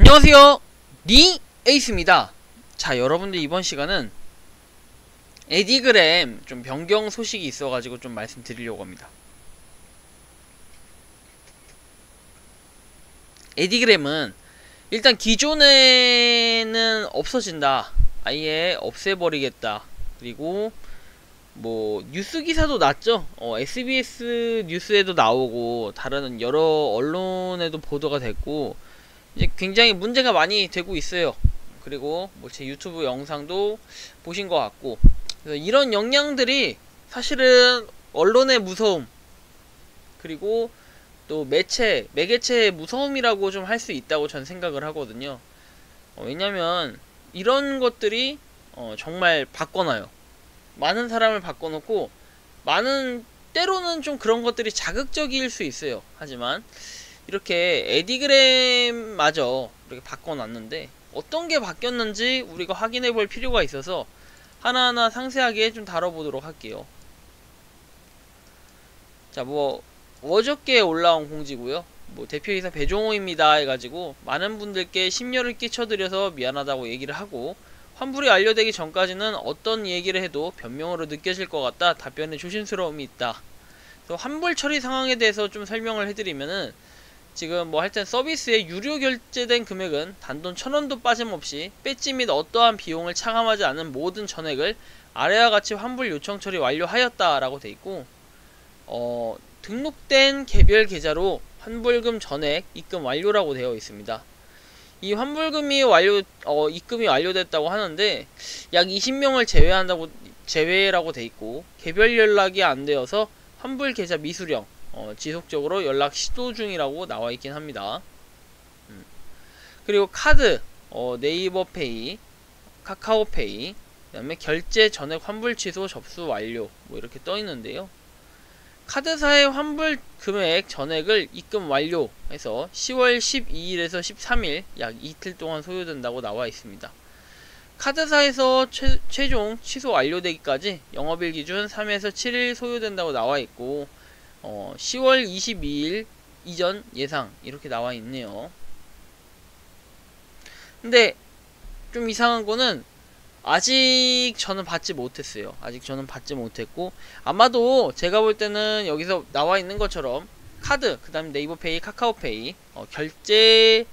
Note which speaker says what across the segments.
Speaker 1: 안녕하세요, 니 에이스입니다. 자, 여러분들 이번 시간은 에디그램 좀 변경 소식이 있어가지고 좀 말씀드리려고 합니다. 에디그램은 일단 기존에는 없어진다, 아예 없애버리겠다, 그리고 뭐 뉴스 기사도 났죠. SBS 뉴스에도 나오고 다른 여러 언론에도 보도가 됐고 이제 굉장히 문제가 많이 되고 있어요. 그리고 뭐 제 유튜브 영상도 보신 것 같고, 그래서 이런 영향들이 사실은 언론의 무서움, 그리고 또 매개체의 무서움이라고 좀 할 수 있다고 전 생각을 하거든요. 왜냐면 이런 것들이 정말 바꿔놔요. 많은 사람을 바꿔놓고, 때로는 좀 그런 것들이 자극적일 수 있어요. 하지만 이렇게 에디그램마저 이렇게 바꿔놨는데 어떤 게 바뀌었는지 우리가 확인해 볼 필요가 있어서 하나하나 상세하게 좀 다뤄보도록 할게요. 자, 뭐 어저께 올라온 공지고요. 뭐 대표이사 배종호입니다 해가지고 많은 분들께 심려를 끼쳐드려서 미안하다고 얘기를 하고, 환불이 완료되기 전까지는 어떤 얘기를 해도 변명으로 느껴질 것 같다, 답변에 조심스러움이 있다. 그래서 환불 처리 상황에 대해서 좀 설명을 해드리면은, 지금 뭐 하여튼 서비스에 유료 결제된 금액은 단돈 1000원도 빠짐없이 배지 및 어떠한 비용을 차감하지 않은 모든 전액을 아래와 같이 환불 요청 처리 완료하였다 라고 되어있고, 등록된 개별 계좌로 환불금 전액 입금 완료라고 되어 있습니다. 이 환불금이 입금이 완료됐다고 하는데 약 20명을 제외라고 되어있고, 개별 연락이 안되어서 환불 계좌 미수령, 지속적으로 연락 시도 중이라고 나와 있긴 합니다. 그리고 카드, 네이버페이, 카카오페이, 그 다음에 결제 전액 환불 취소 접수 완료, 뭐 이렇게 떠 있는데요. 카드사의 환불 금액 전액을 입금 완료해서 10월 12일에서 13일 약 이틀 동안 소요된다고 나와 있습니다. 카드사에서 최종 취소 완료되기까지 영업일 기준 3에서 7일 소요된다고 나와 있고, 10월 22일 이전 예상 이렇게 나와 있네요. 근데 좀 이상한 거는 아직 저는 받지 못했어요. 아직 저는 받지 못했고, 아마도 제가 볼 때는 여기서 나와 있는 것처럼 카드, 그 다음에 네이버페이, 카카오페이 결제를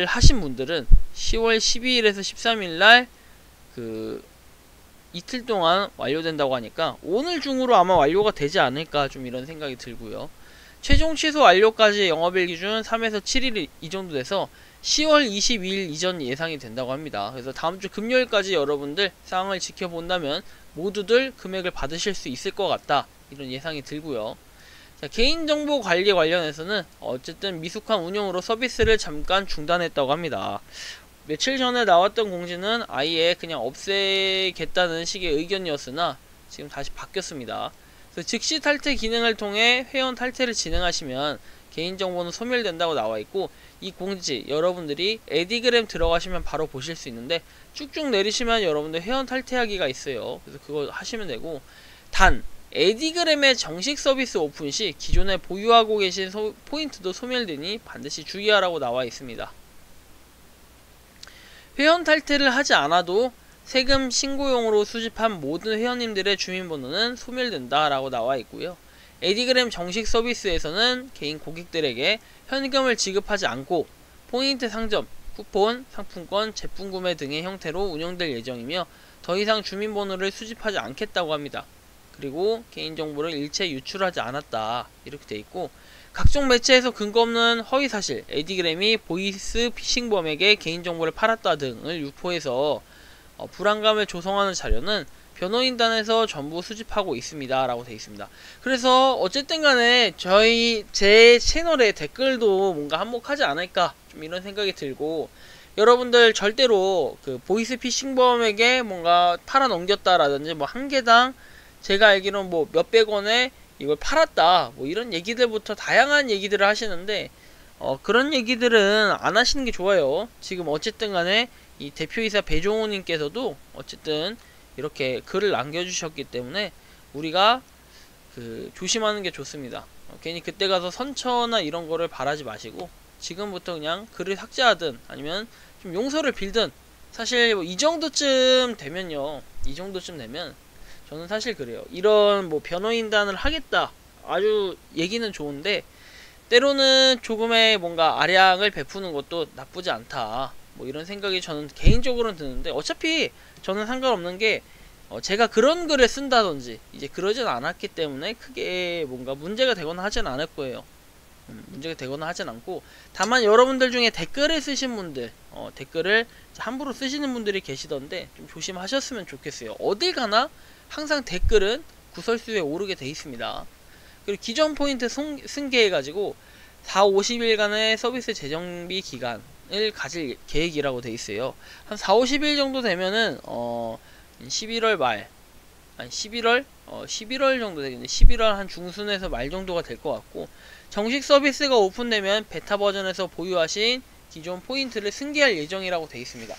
Speaker 1: 하신 분들은 10월 12일에서 13일날 이틀 동안 완료된다고 하니까 오늘 중으로 아마 완료가 되지 않을까, 좀 이런 생각이 들고요. 최종 취소 완료까지 영업일 기준 3에서 7일 이 정도 돼서 10월 22일 이전 예상이 된다고 합니다. 그래서 다음주 금요일까지 여러분들 상황을 지켜본다면 모두들 금액을 받으실 수 있을 것 같다, 이런 예상이 들고요. 자, 개인정보 관리 관련해서는 어쨌든 미숙한 운영으로 서비스를 잠깐 중단했다고 합니다. 며칠 전에 나왔던 공지는 아예 그냥 없애겠다는 식의 의견이었으나 지금 다시 바뀌었습니다. 그래서 즉시 탈퇴 기능을 통해 회원 탈퇴를 진행하시면 개인정보는 소멸된다고 나와있고, 이 공지 여러분들이 에디그램 들어가시면 바로 보실 수 있는데 쭉쭉 내리시면 여러분들 회원 탈퇴하기가 있어요. 그래서 그거 하시면 되고, 단 에디그램의 정식 서비스 오픈 시 기존에 보유하고 계신 포인트도 소멸되니 반드시 주의하라고 나와 있습니다. 회원 탈퇴를 하지 않아도 세금 신고용으로 수집한 모든 회원님들의 주민번호는 소멸된다 라고 나와 있고요. 에디그램 정식 서비스에서는 개인 고객들에게 현금을 지급하지 않고 포인트 상점, 쿠폰, 상품권, 제품 구매 등의 형태로 운영될 예정이며 더 이상 주민번호를 수집하지 않겠다고 합니다. 그리고 개인정보를 일체 유출하지 않았다, 이렇게 돼 있고, 각종 매체에서 근거 없는 허위사실, 에디그램이 보이스 피싱범에게 개인정보를 팔았다 등을 유포해서 불안감을 조성하는 자료는 변호인단에서 전부 수집하고 있습니다 라고 되어 있습니다. 그래서 어쨌든 간에 제 채널에 댓글도 뭔가 한몫하지 않을까, 좀 이런 생각이 들고, 여러분들 절대로 그 보이스 피싱범에게 뭔가 팔아 넘겼다라든지 뭐 한 개당 제가 알기로는 뭐 몇백 원에 이걸 팔았다, 뭐 이런 얘기들부터 다양한 얘기들을 하시는데 그런 얘기들은 안 하시는 게 좋아요. 지금 어쨌든 간에 이 대표이사 배종호 님께서도 어쨌든 이렇게 글을 남겨주셨기 때문에 우리가 조심하는 게 좋습니다. 괜히 그때 가서 선처나 이런 거를 바라지 마시고 지금부터 그냥 글을 삭제하든 아니면 좀 용서를 빌든, 사실 뭐 이 정도쯤 되면요, 이 정도쯤 되면 저는 사실 그래요. 이런 뭐 변호인단을 하겠다, 아주 얘기는 좋은데 때로는 조금의 뭔가 아량을 베푸는 것도 나쁘지 않다, 뭐 이런 생각이 저는 개인적으로는 드는데, 어차피 저는 상관없는 게 제가 그런 글을 쓴다든지 이제 그러진 않았기 때문에 크게 뭔가 문제가 되거나 하진 않을 거예요. 문제가 되거나 하진 않고, 다만 여러분들 중에 댓글을 쓰신 분들, 댓글을 함부로 쓰시는 분들이 계시던데 좀 조심하셨으면 좋겠어요. 어딜 가나 항상 댓글은 구설수에 오르게 돼 있습니다. 그리고 기존 포인트 승계해가지고 4-50일간의 서비스 재정비 기간을 가질 계획이라고 돼 있어요. 한 4-50일 정도 되면은 11월 말, 아니 11월 정도 되겠네. 11월 한 중순에서 말 정도가 될 것 같고, 정식 서비스가 오픈되면 베타 버전에서 보유하신 기존 포인트를 승계할 예정이라고 되어 있습니다.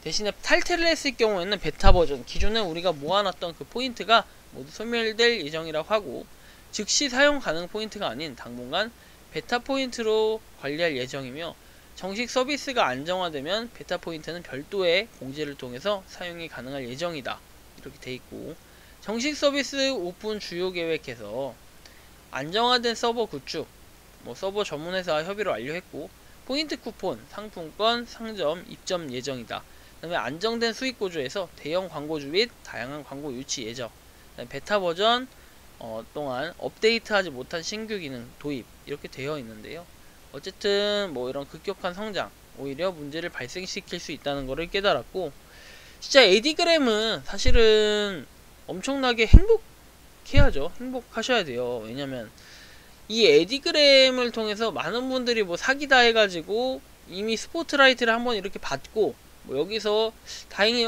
Speaker 1: 대신에 탈퇴를 했을 경우에는 베타 버전, 기존에 우리가 모아놨던 그 포인트가 모두 소멸될 예정이라고 하고, 즉시 사용 가능 포인트가 아닌 당분간 베타 포인트로 관리할 예정이며, 정식 서비스가 안정화되면 베타 포인트는 별도의 공지를 통해서 사용이 가능할 예정이다, 이렇게 돼 있고, 정식 서비스 오픈 주요 계획에서 안정화된 서버 구축, 뭐 서버 전문회사와 협의를 완료했고, 포인트 쿠폰, 상품권, 상점 입점 예정이다. 그 다음에 안정된 수익 구조에서 대형 광고주 및 다양한 광고 유치 예정, 베타 버전 동안 업데이트하지 못한 신규 기능 도입, 이렇게 되어 있는데요. 어쨌든 뭐 이런 급격한 성장, 오히려 문제를 발생시킬 수 있다는 것을 깨달았고, 진짜 에디그램은 사실은 엄청나게 행복해야죠. 행복하셔야 돼요. 왜냐면 이 에디그램을 통해서 많은 분들이 뭐 사기다 해가지고 이미 스포트라이트를 한번 이렇게 받고, 뭐 여기서 다행히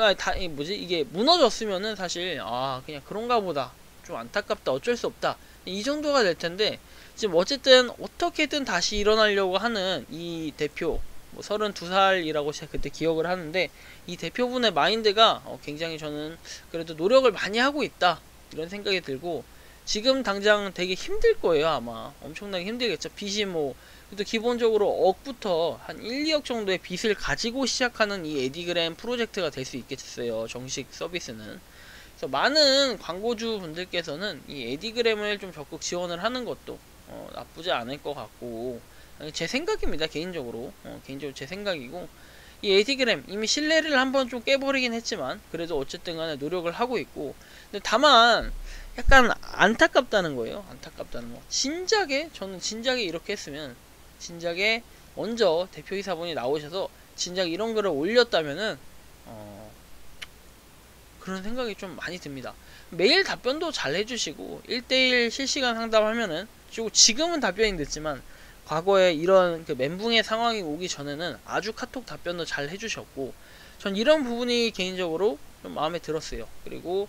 Speaker 1: 뭐지 이게 무너졌으면은 사실 그냥 그런가 보다, 좀 안타깝다, 어쩔 수 없다, 이 정도가 될 텐데, 지금 어쨌든 어떻게든 다시 일어나려고 하는 이 대표, 뭐 32살이라고 제가 그때 기억을 하는데, 이 대표분의 마인드가 굉장히 저는 그래도 노력을 많이 하고 있다, 이런 생각이 들고, 지금 당장 되게 힘들 거예요. 아마 엄청나게 힘들겠죠. 빚이 뭐 그래도 기본적으로 억부터 한 1, 2억 정도의 빚을 가지고 시작하는 이 에디그램 프로젝트가 될 수 있겠어요, 정식 서비스는. 그래서 많은 광고주 분들께서는 이 에디그램을 좀 적극 지원을 하는 것도 나쁘지 않을 것 같고, 제 생각입니다. 개인적으로 제 생각이고, 이 에디그램 이미 신뢰를 한번 좀 깨버리긴 했지만 그래도 어쨌든 간에 노력을 하고 있고, 근데 다만 약간 안타깝다는 거예요. 안타깝다는 거. 저는 진작에 이렇게 했으면, 진작에 먼저 대표이사분이 나오셔서 진작 이런 글을 올렸다면은 그런 생각이 좀 많이 듭니다. 메일 답변도 잘 해주시고 1대1 실시간 상담하면은, 지금은 답변이 늦지만 과거에 이런 그 멘붕의 상황이 오기 전에는 아주 카톡 답변도 잘 해주셨고, 전 이런 부분이 개인적으로 좀 마음에 들었어요. 그리고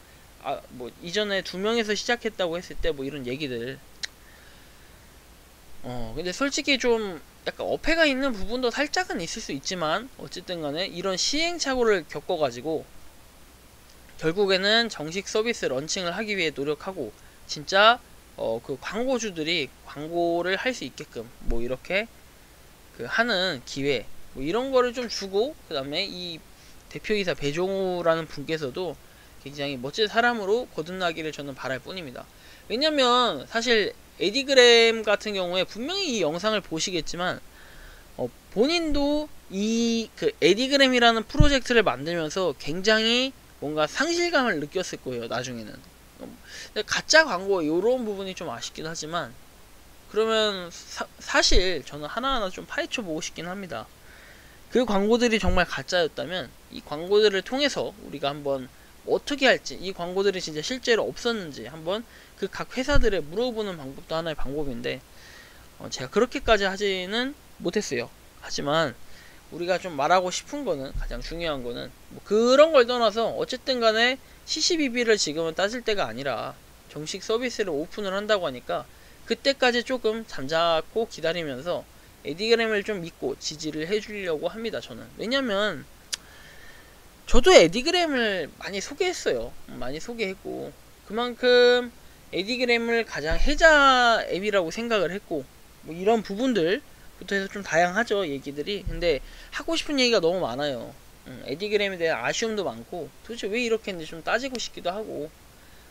Speaker 1: 뭐 이전에 2명에서 시작했다고 했을 때 뭐 이런 얘기들, 근데 솔직히 좀 약간 어폐가 있는 부분도 살짝은 있을 수 있지만, 어쨌든 간에 이런 시행착오를 겪어가지고 결국에는 정식 서비스 런칭을 하기 위해 노력하고, 진짜 그 광고주들이 광고를 할 수 있게끔 뭐 이렇게 그 하는 기회, 뭐 이런 거를 좀 주고, 그 다음에 이 대표이사 배종우라는 분께서도 굉장히 멋진 사람으로 거듭나기를 저는 바랄 뿐입니다. 왜냐면 사실 에디그램 같은 경우에 분명히 이 영상을 보시겠지만 본인도 이 그 에디그램이라는 프로젝트를 만들면서 굉장히 뭔가 상실감을 느꼈을 거예요, 나중에는. 가짜 광고 이런 부분이 좀 아쉽긴 하지만, 그러면 사실 저는 하나하나 좀 파헤쳐 보고 싶긴 합니다. 그 광고들이 정말 가짜였다면 이 광고들을 통해서 우리가 한번 어떻게 할지, 이 광고들이 진짜 실제로 없었는지 한번 그 각 회사들에 물어보는 방법도 하나의 방법인데, 제가 그렇게까지 하지는 못했어요. 하지만 우리가 좀 말하고 싶은 거는, 가장 중요한 거는 뭐 그런 걸 떠나서 어쨌든 간에 CCBB를 지금은 따질 때가 아니라 정식 서비스를 오픈을 한다고 하니까 그때까지 조금 잠자코 기다리면서 에디그램을 좀 믿고 지지를 해주려고 합니다, 저는. 왜냐면 저도 에디그램을 많이 소개했어요. 많이 소개했고, 그만큼 에디그램을 가장 혜자 앱이라고 생각을 했고, 뭐 이런 부분들 부터 해서 좀 다양하죠, 얘기들이. 근데 하고 싶은 얘기가 너무 많아요. 에디그램에 대한 아쉬움도 많고 도대체 왜 이렇게 했는지 좀 따지고 싶기도 하고.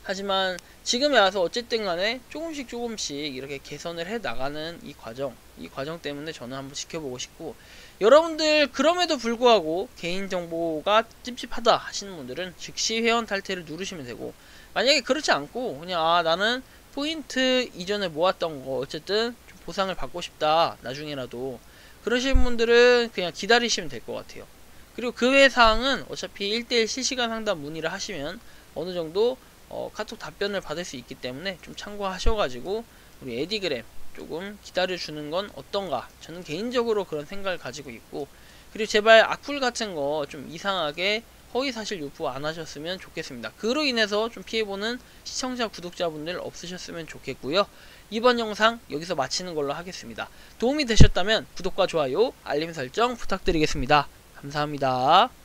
Speaker 1: 하지만 지금에 와서 어쨌든 간에 조금씩 이렇게 개선을 해 나가는 이 과정 때문에 저는 한번 지켜보고 싶고, 여러분들 그럼에도 불구하고 개인정보가 찝찝하다 하시는 분들은 즉시 회원 탈퇴를 누르시면 되고, 만약에 그렇지 않고 그냥 나는 포인트 이전에 모았던 거 어쨌든 좀 보상을 받고 싶다 나중에라도, 그러시는 분들은 그냥 기다리시면 될 것 같아요. 그리고 그 외 사항은 어차피 1대1 실시간 상담 문의를 하시면 어느 정도 카톡 답변을 받을 수 있기 때문에 좀 참고하셔가지고 우리 에디그램 조금 기다려주는 건 어떤가, 저는 개인적으로 그런 생각을 가지고 있고, 그리고 제발 악플 같은 거 좀 이상하게 허위사실 유포 안 하셨으면 좋겠습니다. 그로 인해서 좀 피해보는 시청자 구독자분들 없으셨으면 좋겠고요. 이번 영상 여기서 마치는 걸로 하겠습니다. 도움이 되셨다면 구독과 좋아요 알림 설정 부탁드리겠습니다. 감사합니다.